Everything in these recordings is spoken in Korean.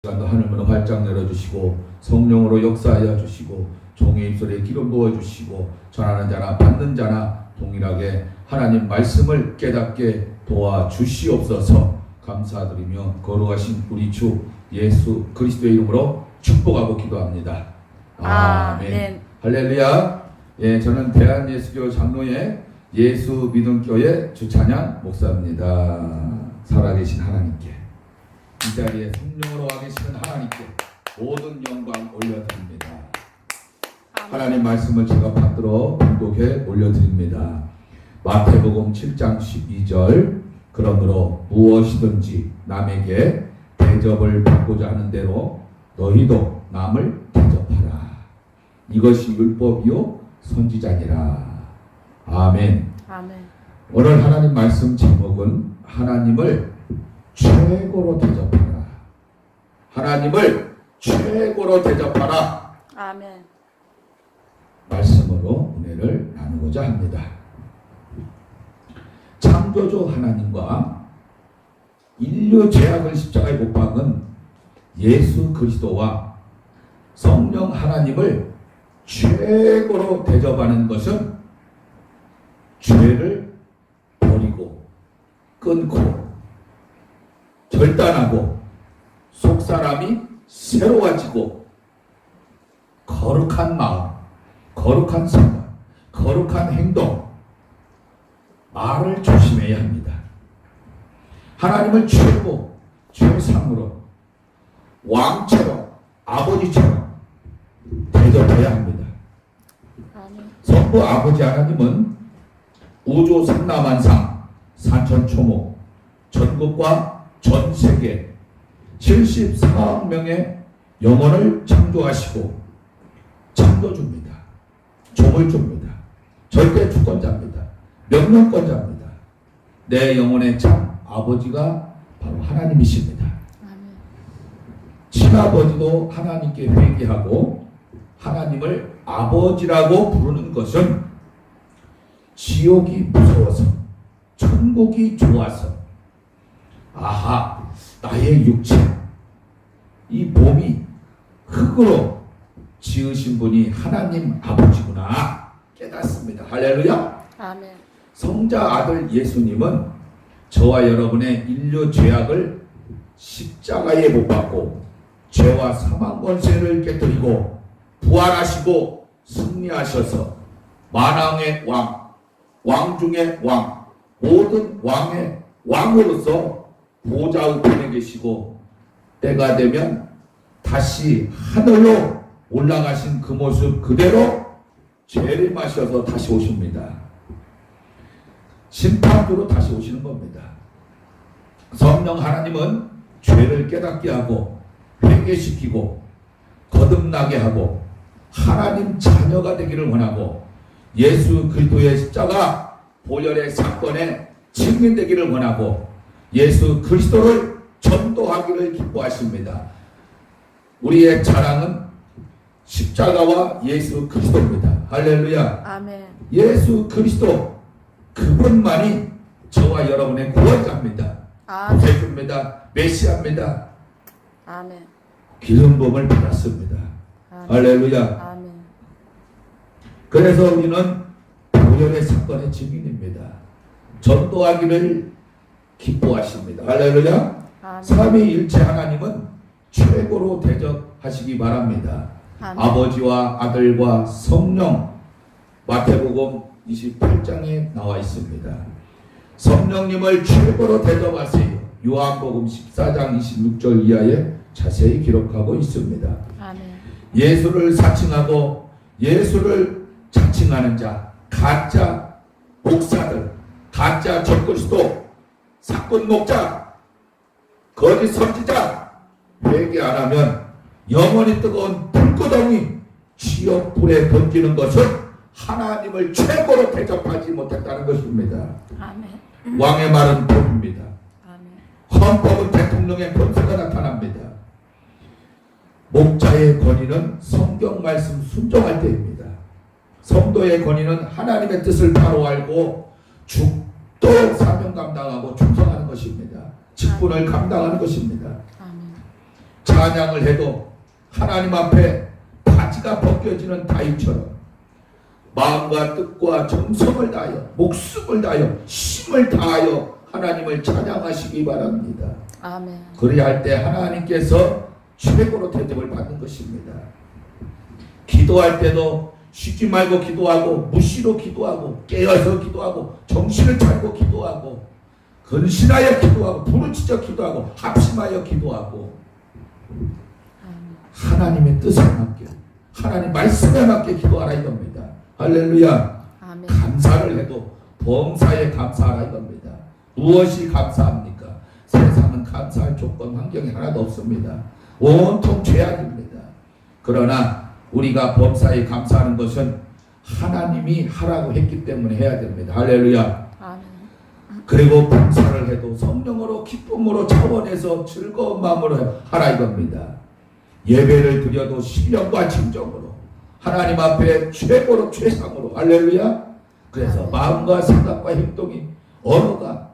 하늘문을 활짝 열어주시고 성령으로 역사하여 주시고 종의 입술에 기름 부어주시고 전하는 자나 받는 자나 동일하게 하나님 말씀을 깨닫게 도와주시옵소서. 감사드리며 거룩하신 우리 주 예수 그리스도의 이름으로 축복하고 기도합니다. 아멘. 할렐루야. 예, 저는 대한예수교 장로의 예수 믿음교회 주찬양 목사입니다. 살아계신 하나님께, 이 자리에 성령으로 와 계시는 하나님께 모든 영광 올려드립니다. 하나님 말씀을 제가 받들어 봉독해 올려드립니다. 마태복음 7장 12절, 그러므로 무엇이든지 남에게 대접을 받고자 하는 대로 너희도 남을 대접하라. 이것이 율법이요 선지자니라. 아멘. 아멘. 오늘 하나님 말씀 제목은 하나님을 최고로 대접하라. 하나님을 최고로 대접하라. 아멘. 말씀으로 은혜를 나누고자 합니다. 창조주 하나님과 인류 죄악을 십자가에 못 박은 예수 그리스도와 성령 하나님을 최고로 대접하는 것은 죄를 버리고 끊고 결단하고 속사람이 새로워지고 거룩한 마음, 거룩한 생각, 거룩한 행동, 말을 조심해야 합니다. 하나님을 최고, 최상으로, 왕처럼, 아버지처럼 대접해야 합니다. 성부 아버지 하나님은 우주 삼라만상, 산천초목, 전국과 전 세계 74억 명의 영혼을 창조하시고 창조주입니다. 조물주입니다. 절대 주권자입니다. 명령권자입니다. 내 영혼의 참 아버지가 바로 하나님이십니다. 친아버지도 하나님께 회개하고 하나님을 아버지라고 부르는 것은 지옥이 무서워서 천국이 좋아서, 아하, 나의 육체, 이 몸이 흙으로 지으신 분이 하나님 아버지구나 깨닫습니다. 할렐루야. 아멘. 성자 아들 예수님은 저와 여러분의 인류 죄악을 십자가에 못 박고 죄와 사망 권세를 깨뜨리고 부활하시고 승리하셔서 만왕의 왕, 왕 중의 왕, 모든 왕의 왕으로서 보좌 우편에 계시고 때가 되면 다시 하늘로 올라가신 그 모습 그대로 재림하셔서 다시 오십니다. 심판주로 다시 오시는 겁니다. 성령 하나님은 죄를 깨닫게 하고 회개시키고 거듭나게 하고 하나님 자녀가 되기를 원하고 예수 그리스도의 십자가 보혈의 사건에 증인되기를 원하고 예수 그리스도를 전도하기를 기뻐하십니다. 우리의 자랑은 십자가와 예수 그리스도입니다. 할렐루야. 아멘. 예수 그리스도 그분만이 저와 여러분의 구원자입니다. 구세주입니다. 메시아입니다. 아멘. 기름 부음을 받았습니다. 아멘. 할렐루야. 아멘. 그래서 우리는 보혈의 사건의 증인입니다. 전도하기를 기뻐하십니다. 할렐루야. 아멘. 삼위일체 하나님은 최고로 대접하시기 바랍니다. 아멘. 아버지와 아들과 성령, 마태복음 28장에 나와 있습니다. 성령님을 최고로 대접하세요. 요한복음 14장 26절 이하에 자세히 기록하고 있습니다. 아멘. 예수를 사칭하고 예수를 자칭하는 자, 가짜 목사들, 가짜 적그리스도, 사건 목자, 거짓 선지자, 회개 안 하면 영원히 뜨거운 불구덩이 지옥 불에 던지는 것은 하나님을 최고로 대접하지 못했다는 것입니다. 아멘. 왕의 말은 법입니다. 아멘. 헌법은 대통령의 권세가 나타납니다. 목자의 권위는 성경 말씀 순종할 때입니다. 성도의 권위는 하나님의 뜻을 바로 알고 죽도 사명 감당하고 충성하는 것입니다. 직분을 감당하는 것입니다. 아멘. 찬양을 해도 하나님 앞에 바지가 벗겨지는 다윗처럼 마음과 뜻과 정성을 다하여 목숨을 다하여 힘을 다하여 하나님을 찬양하시기 바랍니다. 아멘. 그래야 할 때 하나님께서 최고로 대접을 받는 것입니다. 기도할 때도 쉬지 말고 기도하고 무시로 기도하고 깨어서 기도하고 정신을 차리고 기도하고 근신하여 기도하고 부르짖어 기도하고 합심하여 기도하고 하나님의 뜻에 맞게 하나님 말씀에 맞게 기도하라 이겁니다. 할렐루야. 아멘. 감사를 해도 범사에 감사하라 이겁니다. 무엇이 감사합니까? 세상은 감사할 조건 환경이 하나도 없습니다. 온통 죄악입니다. 그러나 우리가 범사에 감사하는 것은 하나님이 하라고 했기 때문에 해야 됩니다. 할렐루야. 아멘. 그리고 봉사를 해도 성령으로 기쁨으로 차원에서 즐거운 마음으로 하라 이겁니다. 예배를 드려도 신령과 진정으로 하나님 앞에 최고로 최상으로 할렐루야. 그래서 마음과 생각과 행동이 언어가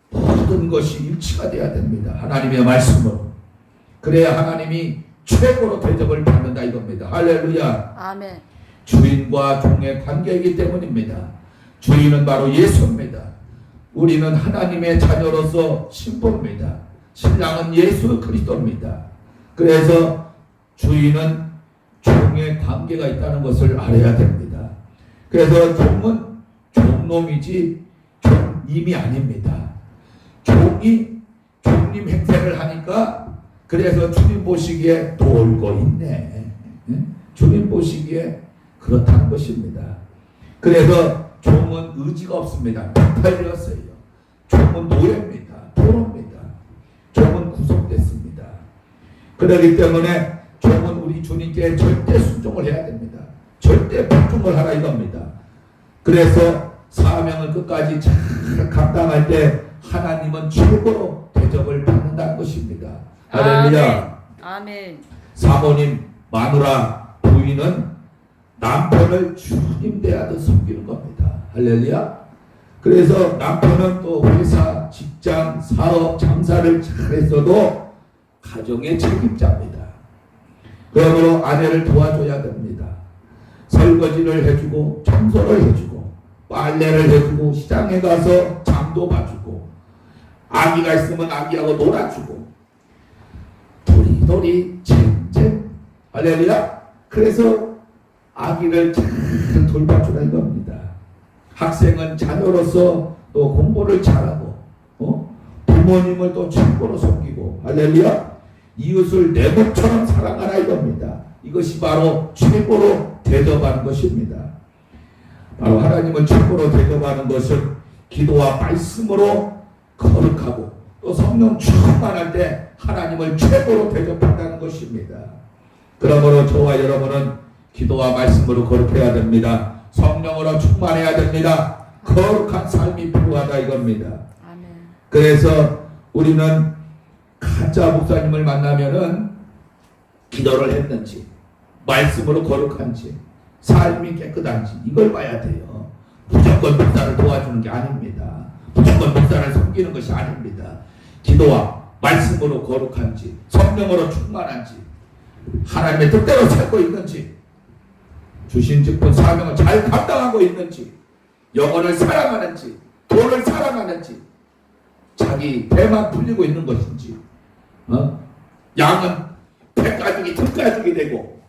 모든 것이 일치가 돼야 됩니다. 하나님의 말씀으로. 그래야 하나님이 최고로 대접을 받는다 이겁니다. 할렐루야. 아멘. 주인과 종의 관계이기 때문입니다. 주인은 바로 예수입니다. 우리는 하나님의 자녀로서 신부입니다. 신랑은 예수 그리스도입니다. 그래서 주인은 종의 관계가 있다는 것을 알아야 됩니다. 그래서 종은 종놈이지 종님이 아닙니다. 종이 종님 행세를 하니까 그래서 주님 보시기에 돌고 있네. 주님 보시기에 그렇다는 것입니다. 그래서 종은 의지가 없습니다. 팔렸어요. 종은 노예입니다. 포로입니다. 종은 구속됐습니다. 그렇기 때문에 종은 우리 주님께 절대 순종을 해야 됩니다. 절대 복종을 하라 이겁니다. 그래서 사명을 끝까지 잘 감당할 때 하나님은 최고로 대접을 받는다는 것입니다. 할렐루야. 아멘. 사모님, 마누라, 부인은 남편을 주님 대하듯 섬기는 겁니다. 할렐루야. 그래서 남편은 또 회사, 직장, 사업, 장사를 잘했어도 가정의 책임자입니다. 그러므로 아내를 도와줘야 됩니다. 설거지를 해주고 청소를 해주고 빨래를 해주고 시장에 가서 장도 봐주고 아기가 있으면 아기하고 놀아주고 도리도리 쟁쟁 할렐루야. 그래서 아기를 잘 돌봐주라 이겁니다. 학생은 자녀로서 또 공부를 잘하고 부모님을 또 최고로 섬기고 할렐루야. 이웃을 내 몸처럼 사랑하라 이겁니다. 이것이 바로 최고로 대접하는 것입니다. 바로 하나님을 최고로 대접하는 것은 기도와 말씀으로 거룩하고 또 성령 충만할 때 하나님을 최고로 대접한다는 것입니다. 그러므로 저와 여러분은 기도와 말씀으로 거룩해야 됩니다. 성령으로 충만해야 됩니다. 거룩한 삶이 필요하다 이겁니다. 아멘. 그래서 우리는 가짜 목사님을 만나면은 기도를 했는지 말씀으로 거룩한지 삶이 깨끗한지 이걸 봐야 돼요. 무조건 목사를 도와주는 게 아닙니다. 무조건 목사를 섬기는 것이 아닙니다. 기도와 말씀으로 거룩한지 성령으로 충만한지 하나님의 뜻대로 살고 있는지 주신 직분 사명을 잘 감당하고 있는지 영혼을 사랑하는지 돈을 사랑하는지 자기 배만 풀리고 있는 것인지 양은 배가죽이 등가죽이 되고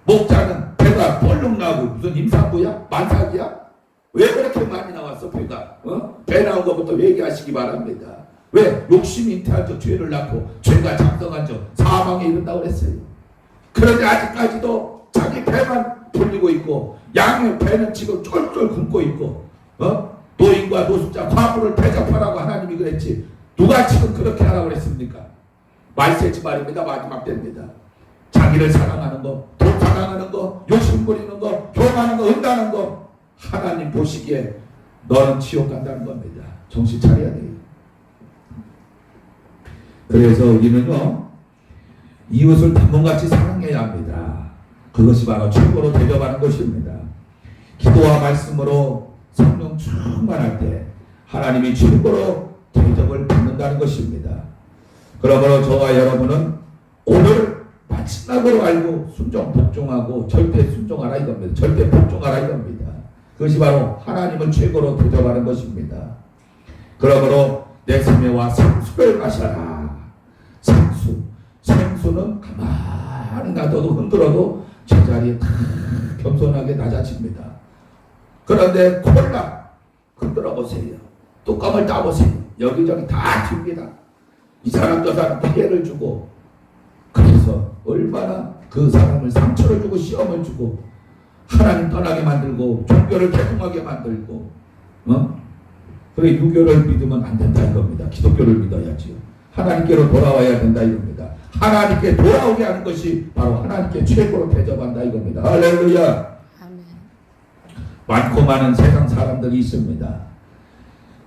목자는 배가 볼록 나고 무슨 임산부야? 만삭이야? 왜 그렇게 많이 나왔어 배가? 배 나온 것부터 얘기하시기 바랍니다. 왜? 욕심이 잉태한 적 죄를 낳고 죄가 작성한 적 사망에 이른다고 그랬어요. 그런데 아직까지도 자기 배만 풀리고 있고 양의 배는 지금 쫄쫄 굶고 있고 노인과 노숙자 과부를 대접하라고 하나님이 그랬지 누가 지금 그렇게 하라고 그랬습니까? 말세지 말입니다. 마지막 때입니다. 자기를 사랑하는 거, 돈 사랑하는 거, 욕심 부리는 거, 교만하는 거, 응당하는 거 하나님 보시기에 너는 지옥 간다는 겁니다. 정신 차려야 돼요. 그래서 우리는요 이웃을 단번같이 사랑해야 합니다. 그것이 바로 최고로 대접하는 것입니다. 기도와 말씀으로 성령 충만할 때 하나님이 최고로 대접을 받는다는 것입니다. 그러므로 저와 여러분은 오늘 마지막으로 알고 순종 복종하고 절대 순종하라 이겁니다. 절대 복종하라 이겁니다. 그것이 바로 하나님을 최고로 대접하는 것입니다. 그러므로 내 생명과 생수를 마셔라. 생수는 가만히 놔둬도 흔들어도 제자리에 다 겸손하게 낮아집니다. 그런데 콜라 흔들어 보세요. 뚜껑을 따보세요. 여기저기 다 튑니다. 이 사람 저 사람 피해를 주고, 그래서 얼마나 그 사람을 상처를 주고 시험을 주고 하나님 떠나게 만들고 종교를 개통하게 만들고, 그래 유교를 믿으면 안 된다 이겁니다. 기독교를 믿어야지요. 하나님께로 돌아와야 된다 이겁니다. 하나님께 돌아오게 하는 것이 바로 하나님께 최고로 대접한다 이겁니다. 할렐루야. 아멘. 많고 많은 세상 사람들이 있습니다.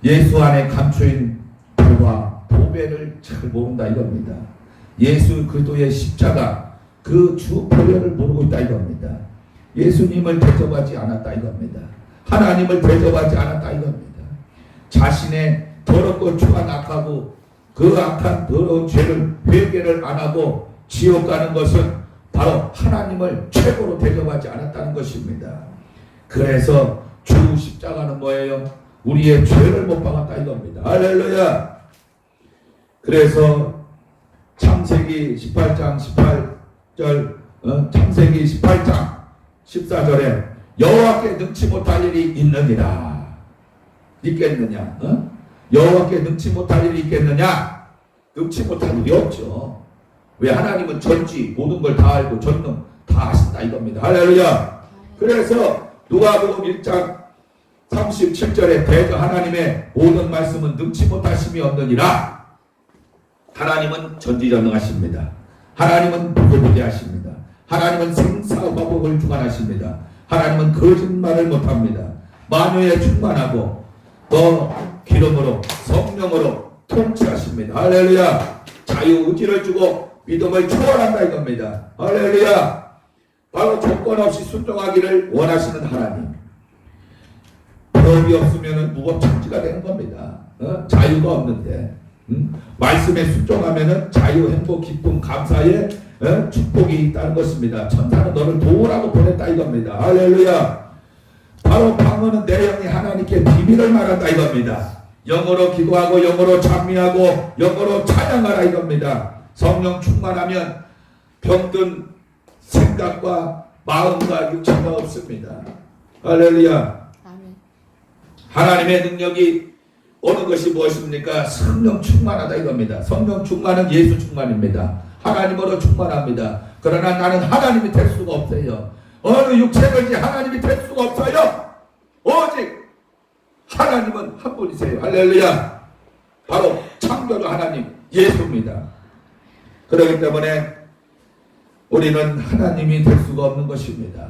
예수 안에 감추인 보화, 보배를 잘 모른다 이겁니다. 예수 그리스도의 십자가, 그 주 보혈을 모르고 있다 이겁니다. 예수님을 대접하지 않았다 이겁니다. 하나님을 대접하지 않았다 이겁니다. 자신의 더럽고 추한 악하고 그 악한 더러운 죄를 회개를 안 하고 지옥 가는 것은 바로 하나님을 최고로 대접하지 않았다는 것입니다. 그래서 주 십자가는 뭐예요? 우리의 죄를 못 박았다 이겁니다. 할렐루야. 그래서 창세기 18장 18절, 창세기 18장 14절에 여호와께 능치 못할 일이 있느니라. 있겠느냐? 여호와께 능치 못할 일이 있겠느냐? 능치 못할 일이 없죠. 왜? 하나님은 전지 모든 걸 다 알고 전능 다 하신다 이겁니다. 할렐루야. 그래서 누가복음 1장 37절에 대저 하나님의 모든 말씀은 능치 못하심이 없느니라. 하나님은 전지전능하십니다. 하나님은 무소부재하십니다. 하나님은 생사화복을 주관하십니다. 하나님은 거짓말을 못합니다. 만유에 충만하고 또 기름으로 성령으로 통치하십니다. 할렐루야. 자유의지를 주고 믿음을 초월한다 이겁니다. 할렐루야. 바로 조건 없이 순종하기를 원하시는 하나님. 법이 없으면 무법천지가 되는 겁니다. 자유가 없는데 말씀에 순종하면 자유, 행복, 기쁨, 감사의 축복이 있다는 것입니다. 천사는 너를 도우라고 보냈다 이겁니다. 할렐루야. 바로 방언은 내 영이 하나님께 비밀을 말한다 이겁니다. 영어로 기도하고 영어로 찬미하고 영어로 찬양하라 이겁니다. 성령 충만하면 병든 생각과 마음과 육체가 없습니다. 할렐루야. 아멘. 하나님의 능력이 어느 것이 무엇입니까? 성령 충만하다 이겁니다. 성령 충만은 예수 충만입니다. 하나님으로 충만합니다. 그러나 나는 하나님이 될 수가 없어요. 어느 육체든지 하나님이 될 수가 없어요. 오직 하나님은 한 분이세요. 할렐루야. 바로 창조주 하나님 예수입니다. 그렇기 때문에 우리는 하나님이 될 수가 없는 것입니다.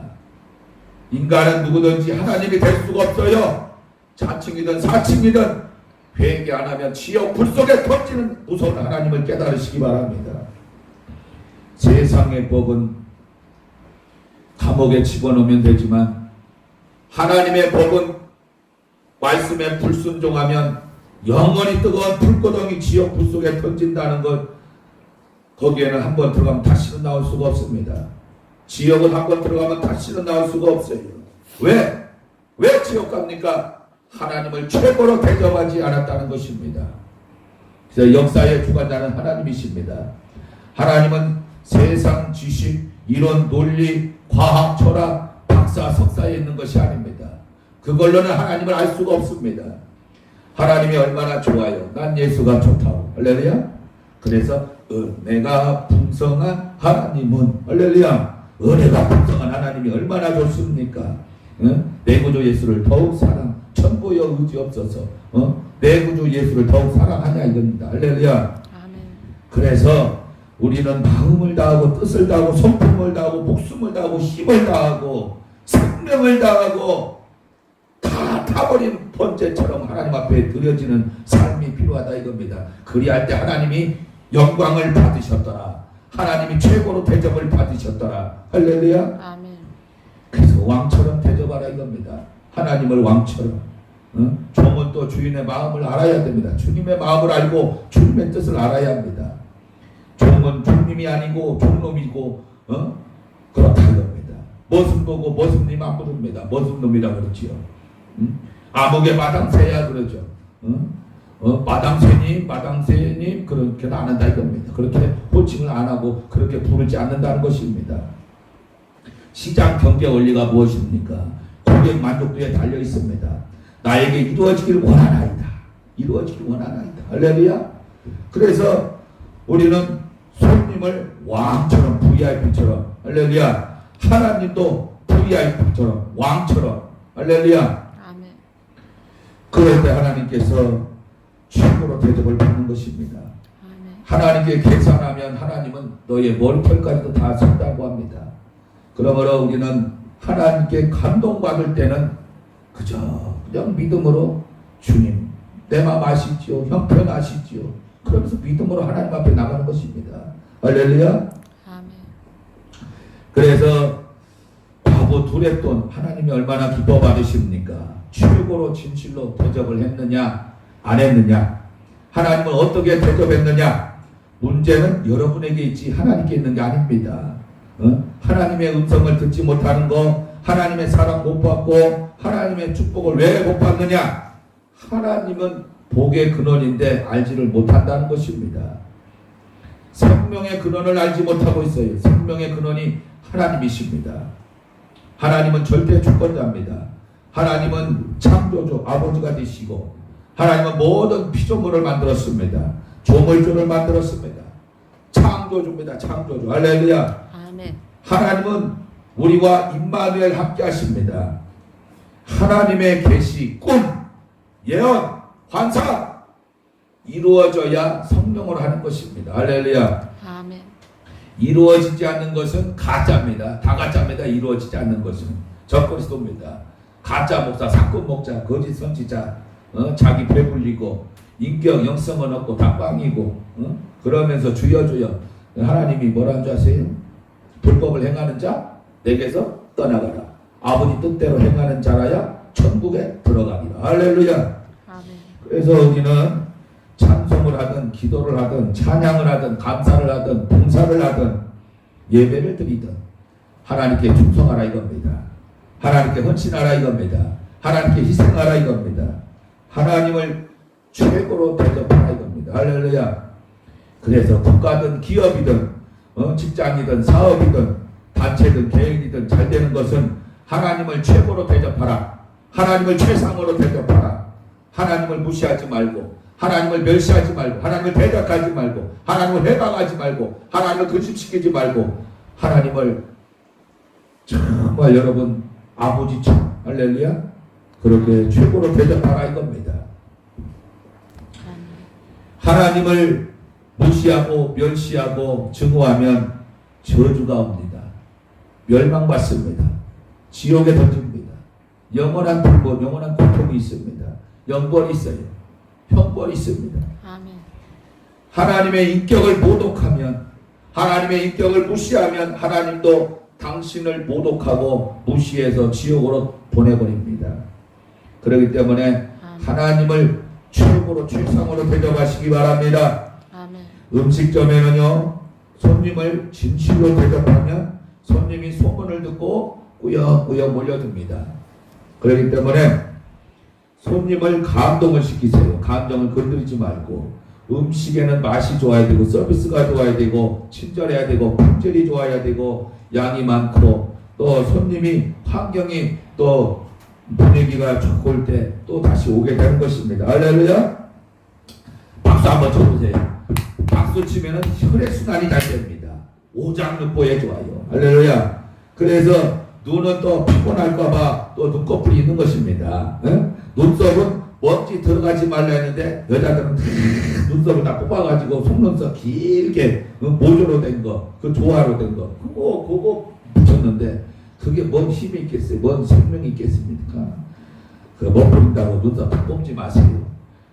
인간은 누구든지 하나님이 될 수가 없어요. 자칭이든 사칭이든 회개 안 하면 지옥 불 속에 던지는 무서운 하나님을 깨달으시기 바랍니다. 세상의 법은 감옥에 집어넣으면 되지만 하나님의 법은 말씀에 불순종하면 영원히 뜨거운 불구덩이 지옥 불 속에 던진다는 것, 거기에는 한번 들어가면 다시는 나올 수가 없습니다. 지옥은 한번 들어가면 다시는 나올 수가 없어요. 왜? 왜 지옥 갑니까? 하나님을 최고로 대접하지 않았다는 것입니다. 그래서 역사의 주관자는 하나님이십니다. 하나님은 세상 지식, 이론, 논리, 과학, 철학, 박사, 석사에 있는 것이 아닙니다. 그걸로는 하나님을 알 수가 없습니다. 하나님이 얼마나 좋아요. 난 예수가 좋다고. 할렐루야. 그래서 은혜가 풍성한 하나님은, 할렐루야, 은혜가 풍성한 하나님이 얼마나 좋습니까? 내 구주 예수를 더욱 사랑, 천부여 의지 없어서 내 구주 예수를 더욱 사랑하냐 이겁니다. 할렐루야. 아멘. 그래서 우리는 마음을 다하고 뜻을 다하고 성품을 다하고 목숨을 다하고 힘을 다하고 생명을 다하고 다 타버린 번제처럼 하나님 앞에 드려지는 삶이 필요하다 이겁니다. 그리할 때 하나님이 영광을 받으셨더라. 하나님이 최고로 대접을 받으셨더라. 할렐루야. 아멘. 그래서 왕처럼 대접하라 이겁니다. 하나님을 왕처럼. 종은 또 주인의 마음을 알아야 됩니다. 주님의 마음을 알고 주님의 뜻을 알아야 합니다. 종은 종님이 아니고 종놈이고 그렇다 이겁니다. 머슴보고 머슴님 안 부릅니다. 머슴놈이라 그러지요. 암흑의 마당새야 그러죠. 마당새님 그렇게는 안 한다 이겁니다. 그렇게 호칭을 안 하고 그렇게 부르지 않는다는 것입니다. 시장 경제 원리가 무엇입니까? 고객 만족도에 달려 있습니다. 나에게 이루어지길 원하나이다. 이루어지길 원하나이다. 할렐루야. 그래서 우리는 손님을 왕처럼 VIP처럼 할렐루야. 하나님도 VIP처럼 왕처럼 할렐루야. 아멘. 그럴 때 하나님께서 최고로 대접을 받는 것입니다. 아멘. 하나님께 계산하면 하나님은 너의 머리털까지도 다 쓴다고 합니다. 그러므로 우리는 하나님께 감동받을 때는 그냥 믿음으로 주님 내 마음 아시지요. 형편 아시지요. 그러면서 믿음으로 하나님 앞에 나가는 것입니다. 할렐루야. 아멘. 그래서 바보 둘의 돈 하나님이 얼마나 기뻐 받으십니까? 최고로 진실로 대접을 했느냐 안 했느냐, 하나님은 어떻게 대접했느냐, 문제는 여러분에게 있지 하나님께 있는 게 아닙니다. 하나님의 음성을 듣지 못하는 거, 하나님의 사랑 못 받고 하나님의 축복을 왜 못 받느냐, 하나님은 복의 근원인데 알지를 못한다는 것입니다. 생명의 근원을 알지 못하고 있어요. 생명의 근원이 하나님이십니다. 하나님은 절대 주권자입니다. 하나님은 창조주 아버지가 되시고, 하나님은 모든 피조물을 만들었습니다. 조물주를 만들었습니다. 창조주입니다. 창조주. 할렐루야. 아멘. 하나님은 우리와 임마누엘 함께 하십니다. 하나님의 계시, 꿈, 예언, 환상 이루어져야 성령으로 하는 것입니다. 할렐루야. 아멘. 이루어지지 않는 것은 가짜입니다. 다 가짜입니다. 이루어지지 않는 것은 적그리스도입니다. 가짜 목사, 사건 목자, 거짓 선지자, 자기 배불리고 인격 영성은 없고 다 꽝이고, 그러면서 주여 하나님이 뭐라는 줄 아세요? 불법을 행하는 자 내게서 떠나가라. 아버지 뜻대로 행하는 자라야 천국에 들어가리라. 할렐루야. 아멘. 그래서 우리는 찬송을 하든 기도를 하든 찬양을 하든 감사를 하든 봉사를 하든 예배를 드리든 하나님께 충성하라 이겁니다. 하나님께 헌신하라 이겁니다. 하나님께 희생하라 이겁니다. 하나님을 최고로 대접하라 이겁니다. 할렐루야. 그래서 국가든 기업이든 직장이든 사업이든 단체든 개인이든 잘 되는 것은 하나님을 최고로 대접하라. 하나님을 최상으로 대접하라. 하나님을 무시하지 말고, 하나님을 멸시하지 말고, 하나님을 대적하지 말고, 하나님을 해방하지 말고, 하나님을 근심시키지 말고, 하나님을 정말 여러분 아버지처럼, 할렐루야, 그렇게 최고로 대접하라 이겁니다. 하나님을 무시하고 멸시하고 증오하면 저주가 옵니다. 멸망받습니다. 지옥에 던집니다. 영원한 불법, 영원한 고통이 있습니다. 영벌이 있어요. 형벌이 있습니다. 아멘. 하나님의 인격을 모독하면, 하나님의 인격을 무시하면 하나님도 당신을 모독하고 무시해서 지옥으로 보내버립니다. 그렇기 때문에 하나님을 최고로 최상으로 대접하시기 바랍니다. 아멘. 음식점에는요, 손님을 진실로 대접하면 손님이 소문을 듣고 꾸역꾸역 몰려듭니다. 그렇기 때문에 손님을 감동을 시키세요. 감정을 건드리지 말고, 음식에는 맛이 좋아야 되고 서비스가 좋아야 되고 친절해야 되고 품질이 좋아야 되고 양이 많고 또 손님이 환경이 또 분위기가 좋을 때 또 다시 오게 되는 것입니다. 할렐루야. 박수 한번 쳐보세요. 박수 치면은 혈액순환이 잘 됩니다. 오장육부에 좋아요. 할렐루야. 그래서 눈은 또 피곤할까봐 또 눈꺼풀이 있는 것입니다. 눈썹은 먼지 들어가지 말라 했는데 여자들은 눈썹을 다 뽑아가지고 속눈썹 길게 모조로 된 거, 그 조화로 된 거, 그거 붙였는데 그게 뭔 힘이 있겠어요? 뭔 생명이 있겠습니까? 못 부린다고 눈썹 다 뽑지 마세요.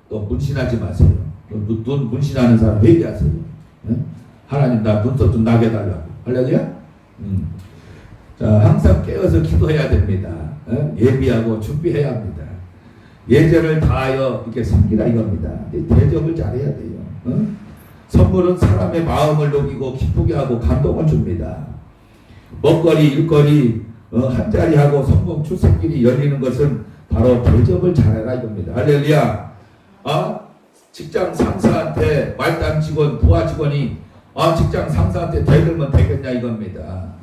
또 문신하지 마세요. 눈 문신하는 사람 회개하세요. 하나님 나 눈썹 좀 나게 해달라고. 할렐루야? 자, 항상 깨어서 기도해야 됩니다. 예비하고 준비해야 합니다. 예절을 다하여 이렇게 섬기라 이겁니다. 대접을 잘해야 돼요. 선물은 사람의 마음을 녹이고 기쁘게 하고 감동을 줍니다. 먹거리, 일거리, 한자리하고 성공 출석길이 열리는 것은 바로 대접을 잘해라 이겁니다. 할렐루야. 직장 상사한테 말단 직원, 부하 직원이 직장 상사한테 대들면 되겠냐 이겁니다.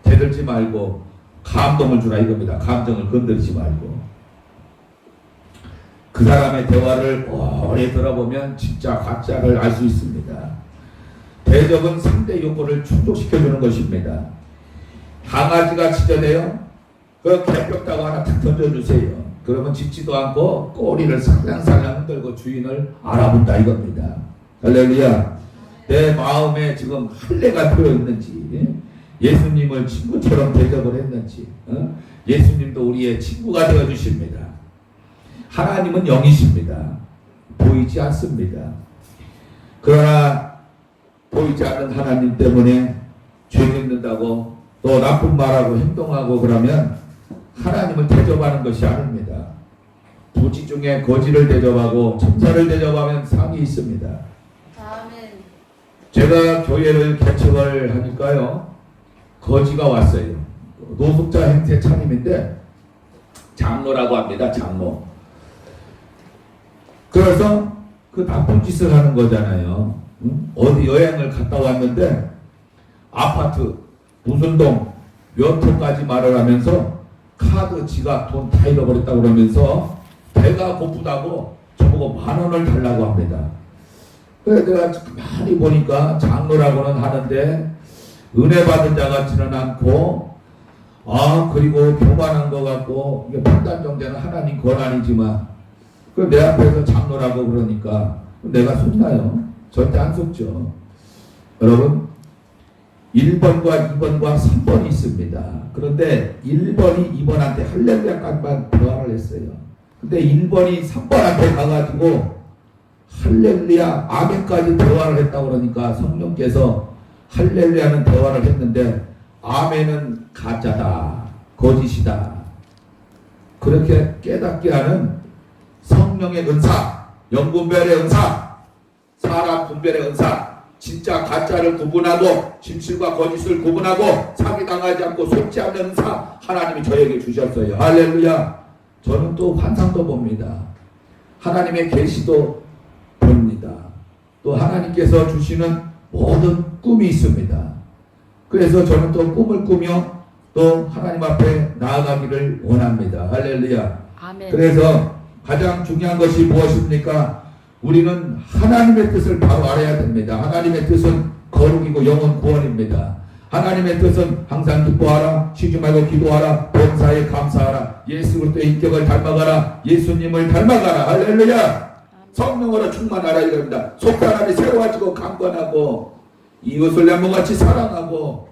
대들지 말고 감동을 주라 이겁니다. 감정을 건드리지 말고. 그 사람의 대화를 오래 들어보면 진짜 가짜를 알 수 있습니다. 대접은 상대 욕구를 충족시켜주는 것입니다. 강아지가 짖어대요. 그 개뼈다고 하나 탁 던져주세요. 그러면 짖지도 않고 꼬리를 살랑살랑 흔들고 주인을 알아본다 이겁니다. 할렐루야. 내 마음에 지금 할례가 들어있는지, 예수님을 친구처럼 대접을 했는지, 예수님도 우리의 친구가 되어주십니다. 하나님은 영이십니다. 보이지 않습니다. 그러나 보이지 않는 하나님 때문에 죄 짓는다고 또 나쁜 말하고 행동하고 그러면 하나님을 대접하는 것이 아닙니다. 부지 중에 거지를 대접하고 천사를 대접하면 상이 있습니다. 아멘. 제가 교회를 개척을 하니까요, 거지가 왔어요. 노숙자 행세 차림인데 장로라고 합니다. 장로. 그래서 그 나쁜 짓을 하는 거잖아요. 어디 여행을 갔다 왔는데 아파트 무슨 동 몇 호까지 말을 하면서 카드, 지갑, 돈 다 잃어버렸다 그러면서 배가 고프다고 저보고 10,000원을 달라고 합니다. 그래서 내가 가만히 보니까 장로라고는 하는데 은혜 받은 자 같지는 않고 그리고 교만한 것 같고 이게 판단 정죄는 하나님 권한이지만 내 앞에서 장로라고 그러니까 내가 속나요? 절대 안 속죠. 여러분 1번과 2번과 3번이 있습니다. 그런데 1번이 2번한테 할렐루야까지만 대화를 했어요. 근데 1번이 3번한테 가가지고 할렐루야 아멘까지 대화를 했다고 그러니까 성령께서 할렐루야는 대화를 했는데 아멘은 가짜다, 거짓이다, 그렇게 깨닫게 하는 성령의 은사, 영분별의 은사, 사람 분별의 은사, 진짜 가짜를 구분하고 진실과 거짓을 구분하고 사기당하지 않고 속지 않는 은사 하나님이 저에게 주셨어요. 할렐루야. 저는 또 환상도 봅니다. 하나님의 계시도 봅니다. 또 하나님께서 주시는 모든 꿈이 있습니다. 그래서 저는 또 꿈을 꾸며 또 하나님 앞에 나아가기를 원합니다. 할렐루야. 아멘. 그래서 가장 중요한 것이 무엇입니까? 우리는 하나님의 뜻을 바로 알아야 됩니다. 하나님의 뜻은 거룩이고 영혼 구원입니다. 하나님의 뜻은 항상 기뻐하라, 쉬지 말고 기도하라, 범사에 감사하라, 예수 그리스도의 인격을 닮아가라, 예수님을 닮아가라. 할렐루야. 성령으로 충만하라 이겁니다. 속사람이 새로워지고 강건하고 이웃을 내몸같이 사랑하고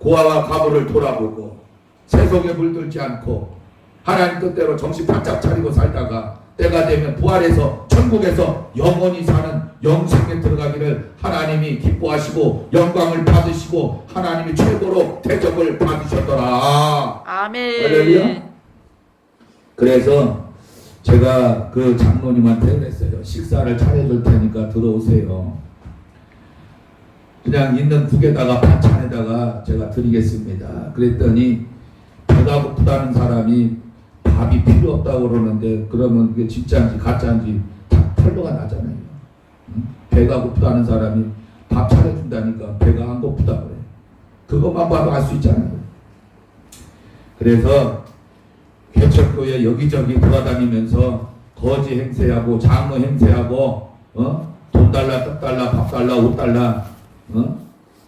고아와 과부를 돌아보고 세속에 물들지 않고 하나님 뜻대로 정신 바짝 차리고 살다가 때가 되면 부활해서 천국에서 영원히 사는 영생에 들어가기를 하나님이 기뻐하시고 영광을 받으시고 하나님이 최고로 대접을 받으셨더라. 아멘. 할렐루야. 그래서 제가 그 장로님한테 그랬어요. 식사를 차려줄 테니까 들어오세요. 그냥 있는 국에다가 반찬에다가 제가 드리겠습니다. 그랬더니 배가 고프다는 사람이 밥이 필요 없다고 그러는데 그러면 그게 진짜인지 가짜인지 다 털로가 나잖아요. 배가 고프다는 사람이 밥 차려준다니까 배가 안 고프다 그래. 그것만 봐도 알 수 있잖아요. 그래서 개척교회 여기저기 돌아다니면서 거지 행세하고 장로 행세하고 돈 달라, 떡 달라, 밥 달라, 옷 달라,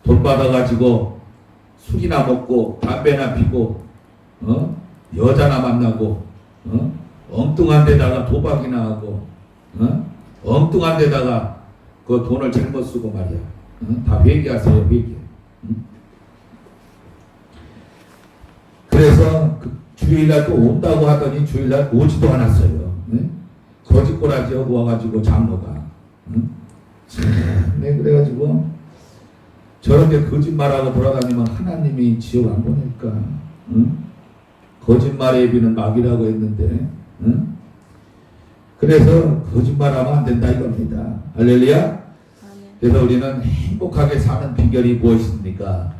돈 받아가지고 술이나 먹고 담배나 피고 여자나 만나고 엉뚱한 데다가 도박이나 하고 엉뚱한 데다가 그 돈을 잘못 쓰고 말이야. 다 회개하세요. 회개. 그래서 그 주일날 또 온다고 하더니 주일날 오지도 않았어요. 거짓꼬라지 하고 와가지고 장로가 네, 그래가지고 저런데 거짓말하고 돌아다니면 하나님이 지옥 안 보낼까? 거짓말의 비는 마귀라고 했는데, 그래서 거짓말하면 안 된다 이겁니다. 할렐루야. 그래서 우리는 행복하게 사는 비결이 무엇입니까?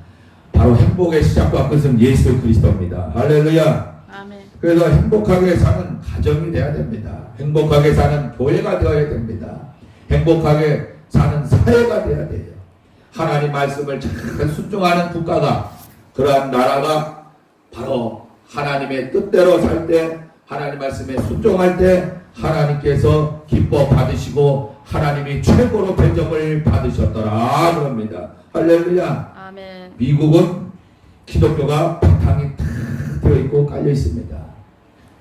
바로 행복의 시작과 끝은 예수 그리스도입니다. 할렐루야. 아멘. 그래서 행복하게 사는 가정이 되어야 됩니다. 행복하게 사는 교회가 되어야 됩니다. 행복하게 사는 사회가 되어야 돼요. 하나님 말씀을 잘 순종하는 국가가, 그러한 나라가 바로 하나님의 뜻대로 살 때, 하나님 말씀에 순종할 때 하나님께서 기뻐 받으시고 하나님이 최고로 대접을 받으셨더라 그럽니다. 할렐루야. 아멘. 미국은 기독교가 바탕이 탁 되어 있고 깔려 있습니다.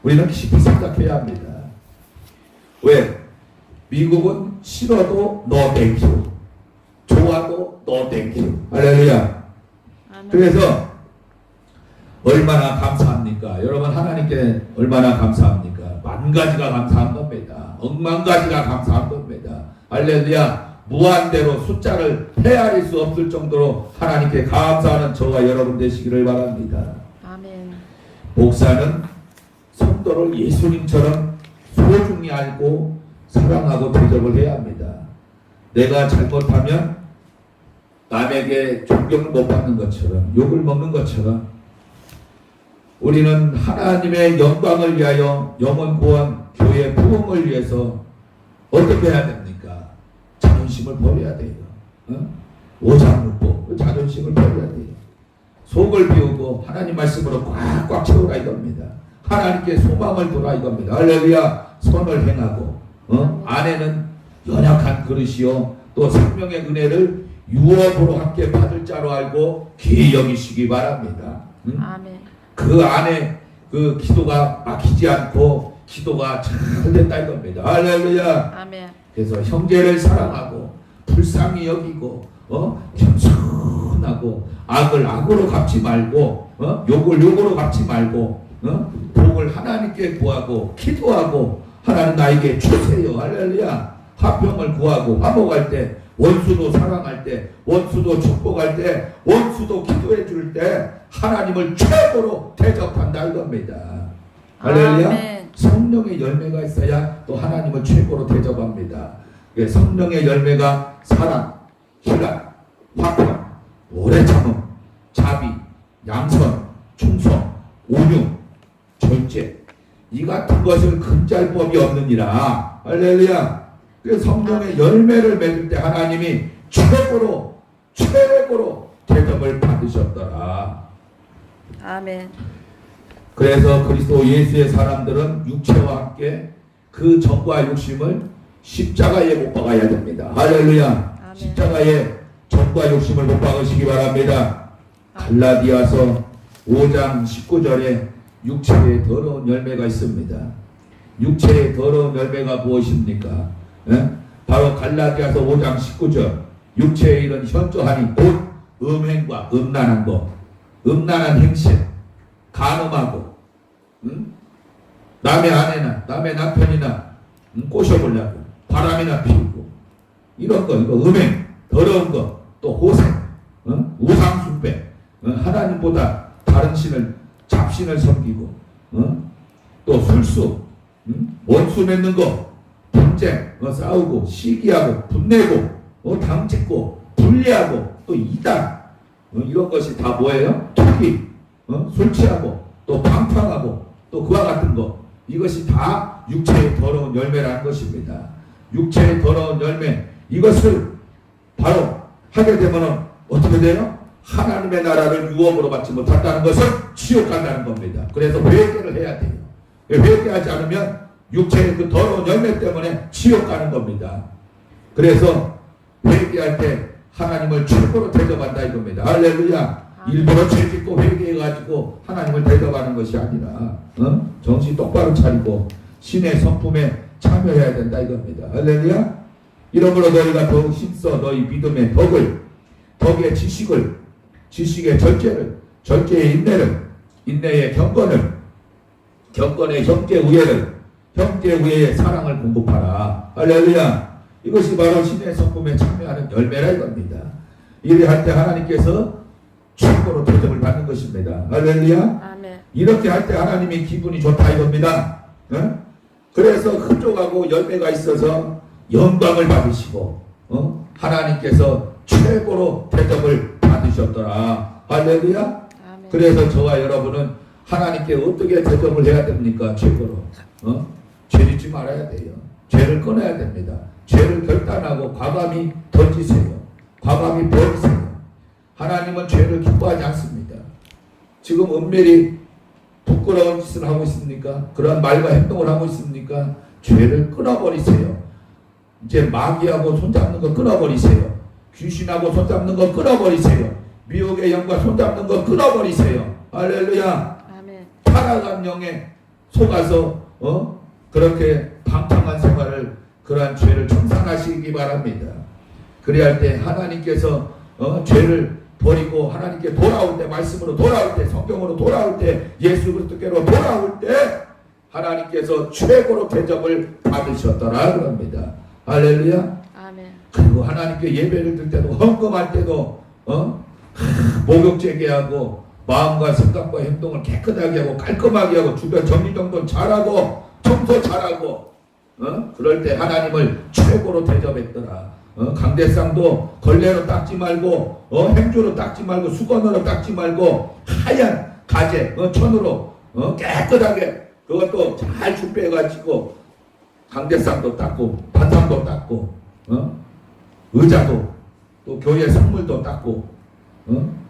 우리는 깊이 생각해야 합니다. 왜? 미국은 싫어도 no thank you, 좋아도 no thank you. 할렐루야. 아멘. 그래서 얼마나 감사합니까? 여러분, 하나님께 얼마나 감사합니까? 만 가지가 감사한 겁니다. 억만 가지가 감사한 겁니다. 할렐루야. 무한대로 숫자를 헤아릴 수 없을 정도로 하나님께 감사하는 저와 여러분 되시기를 바랍니다. 아멘. 목사는 성도를 예수님처럼 소중히 알고 사랑하고 대접을 해야 합니다. 내가 잘못하면 남에게 존경을 못 받는 것처럼, 욕을 먹는 것처럼 우리는 하나님의 영광을 위하여, 영원 구원, 교회 부흥을 위해서 어떻게 해야 됩니까? 자존심을 버려야 돼요. 오장육부, 자존심을 버려야 돼요. 속을 비우고 하나님 말씀으로 꽉꽉 채우라 이겁니다. 하나님께 소망을 두라 이겁니다. 할렐루야. 선을 행하고 아내는 연약한 그릇이요 또 생명의 은혜를 유업으로 함께 받을 자로 알고 귀히 여기시기 바랍니다. 아멘. 그 안에 그 기도가 막히지 않고 기도가 잘 된다 이겁니다. 할렐루야. 아멘. 그래서 형제를 사랑하고 불쌍히 여기고 겸손하고 악을 악으로 갚지 말고 욕을 욕으로 갚지 말고 복을 하나님께 구하고 기도하고 하나님 나에게 주세요. 할렐루야. 화평을 구하고 화목할 때, 원수도 사랑할 때, 원수도 축복할 때, 원수도 기도해 줄 때 하나님을 최고로 대접한다 이겁니다. 할렐루야. 아멘. 성령의 열매가 있어야 또 하나님을 최고로 대접합니다. 성령의 열매가 사랑, 희락, 화평, 오래 참음, 자비, 양선, 충성, 온유, 절제, 이 같은 것을 금지할 법이 없느니라. 할렐루야. 그 성령의 열매를 맺을 때 하나님이 최고로 대접을 받으셨더라. 아멘. 그래서 그리스도 예수의 사람들은 육체와 함께 그 정과 욕심을 십자가에 못 박아야 됩니다. 할렐루야. 아멘. 십자가에 정과 욕심을 못 박으시기 바랍니다. 갈라디아서 5장 19절에 육체의 더러운 열매가 있습니다. 육체의 더러운 열매가 무엇입니까? 바로 갈라디아서 5장 19절. 육체에 이른 현저하니 곧 음행과 음란한 것, 음란한 행실, 간음하고, 남의 아내나 남의 남편이나 꼬셔보려고 바람이나 피우고, 이런 거, 이거 음행, 더러운 거, 또 호생, 우상숭배, 하나님보다 다른 신을, 잡신을 섬기고, 또 술수, 원수 맺는 거, 분쟁, 싸우고, 시기하고, 분내고, 당짓고, 분리하고, 또 이단, 이런 것이 다 뭐예요? 투기, 술 취하고, 또 방탕하고, 또 그와 같은 거, 이것이 다 육체의 더러운 열매라는 것입니다. 육체의 더러운 열매, 이것을 바로 하게 되면 어떻게 돼요? 하나님의 나라를 유업으로 받지 못한다는 것은 지옥 간다는 겁니다. 그래서 회개를 해야 돼요. 회개하지 않으면 육체의 그 더러운 열매 때문에 지옥 가는 겁니다. 그래서 회개할 때 하나님을 최고로 대접한다 이겁니다. 할렐루야. 일부러 죄짓고 회개해가지고 하나님을 대접하는 것이 아니라 정신 똑바로 차리고 신의 성품에 참여해야 된다 이겁니다. 할렐루야. 이러므로 너희가 더욱 힘써 너희 믿음의 덕을, 덕의 지식을, 지식의 절제를, 절제의 인내를, 인내의 경건을, 경건의 형제 우애를, 형제 우애의 사랑을 공급하라. 할렐루야. 이것이 바로 신의 성품에 참여하는 열매라 이겁니다. 이를 할 때 하나님께서 최고로 대접을 받는 것입니다. 할렐루야. 아멘. 이렇게 할 때 하나님이 기분이 좋다 이겁니다. 그래서 흡족하고 열매가 있어서 영광을 받으시고 하나님께서 최고로 대접을 받으셨더라. 할렐루야. 아멘. 그래서 저와 여러분은 하나님께 어떻게 대접을 해야 됩니까? 최고로. 죄 짓지 말아야 돼요. 죄를 끊어야 됩니다. 죄를 결단하고 과감히 던지세요. 과감히 버리세요. 하나님은 죄를 기뻐하지 않습니다. 지금 은밀히 부끄러운 짓을 하고 있습니까? 그런 말과 행동을 하고 있습니까? 죄를 끊어버리세요. 이제 마귀하고 손잡는 거 끊어버리세요. 귀신하고 손잡는 거 끊어버리세요. 미혹의 영과 손잡는 거 끊어버리세요. 할렐루야. 아멘. 타락한 영에 속아서 그렇게 방탕한 생활을, 그러한 죄를 청산하시기 바랍니다. 그래야 할 때 하나님께서 죄를 버리고 하나님께 돌아올 때, 말씀으로 돌아올 때, 성경으로 돌아올 때, 예수 그리스도께로 돌아올 때 하나님께서 최고로 대접을 받으셨더라 그럽니다. 할렐루야. 아멘. 그리고 하나님께 예배를 드릴 때도, 헌금할 때도 목욕제게 하고 마음과 생각과 행동을 깨끗하게 하고 깔끔하게 하고 주변 정리정돈 잘하고 청소 잘하고 그럴 때 하나님을 최고로 대접했더라. 강대상도 걸레로 닦지 말고 행주로 닦지 말고 수건으로 닦지 말고 하얀 가재 천으로 깨끗하게 그것도 잘 준비해가지고 강대상도 닦고 반상도 닦고 의자도 또 교회 선물도 닦고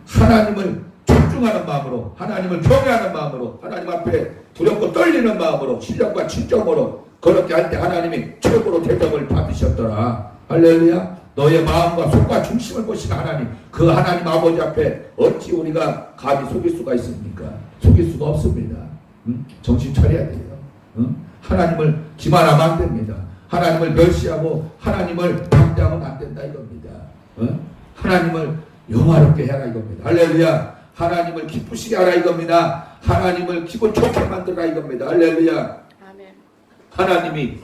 하나님을 존중하는 마음으로, 하나님을 경외하는 마음으로, 하나님 앞에 두렵고 떨리는 마음으로, 신령과 진정으로 그렇게 할 때 하나님이 최고로 대접을 받으셨더라. 할렐루야. 너의 마음과 속과 중심을 보신 하나님, 그 하나님 아버지 앞에 어찌 우리가 감히 속일 수가 있습니까? 속일 수가 없습니다. 정신 차려야 돼요. 하나님을 기만하면 안 됩니다. 하나님을 멸시하고 하나님을 방대하면 안 된다 이겁니다. 하나님을 영화롭게 해라 이겁니다. 할렐루야. 하나님을 기쁘시게 하라 이겁니다. 하나님을 기분 좋게 만들라 이겁니다. 할렐루야. 아멘. 하나님이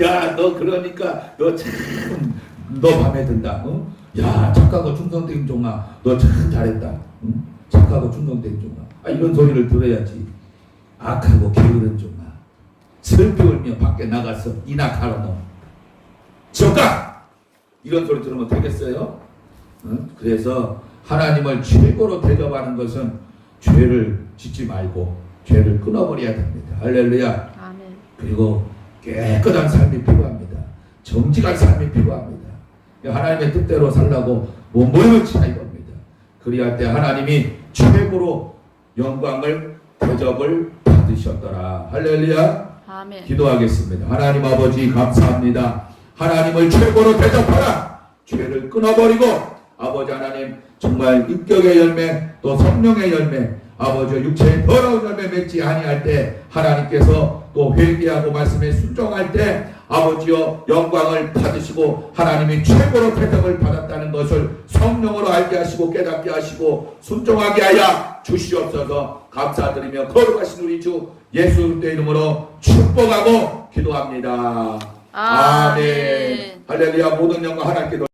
야, 너 그러니까 너 참 너 맘에 든다. 야, 착하고 충성된 종아, 너 참 잘했다. 착하고 충성된 종아. 이런 소리를 들어야지. 악하고 게으른 종아, 슬피 울며 밖에 나가서 이낙하러 너 지옥가, 이런 소리 들으면 되겠어요? 그래서 하나님을 최고로 대접하는 것은 죄를 짓지 말고 죄를 끊어버려야 됩니다. 할렐루야. 아멘. 그리고 깨끗한 삶이 필요합니다. 정직한 삶이 필요합니다. 하나님의 뜻대로 살라고 뭘 치나 이겁니다. 그리야 할 때 하나님이 최고로 영광을 대접을 받으셨더라. 할렐루야. 아멘. 기도하겠습니다. 하나님 아버지 감사합니다. 하나님을 최고로 대접하라. 죄를 끊어버리고 아버지 하나님 정말 인격의 열매 또 성령의 열매, 아버지 육체의 더러운 열매 맺지 아니할 때 하나님께서 또 회개하고 말씀에 순종할 때 아버지여 영광을 받으시고 하나님이 최고로 대접을 받았다는 것을 성령으로 알게 하시고 깨닫게 하시고 순종하게 하여 주시옵소서. 감사드리며 거룩하신 우리 주 예수 그리스도의 이름으로 축복하고 기도합니다. 아멘. 할렐루야. 모든 영광 하나님께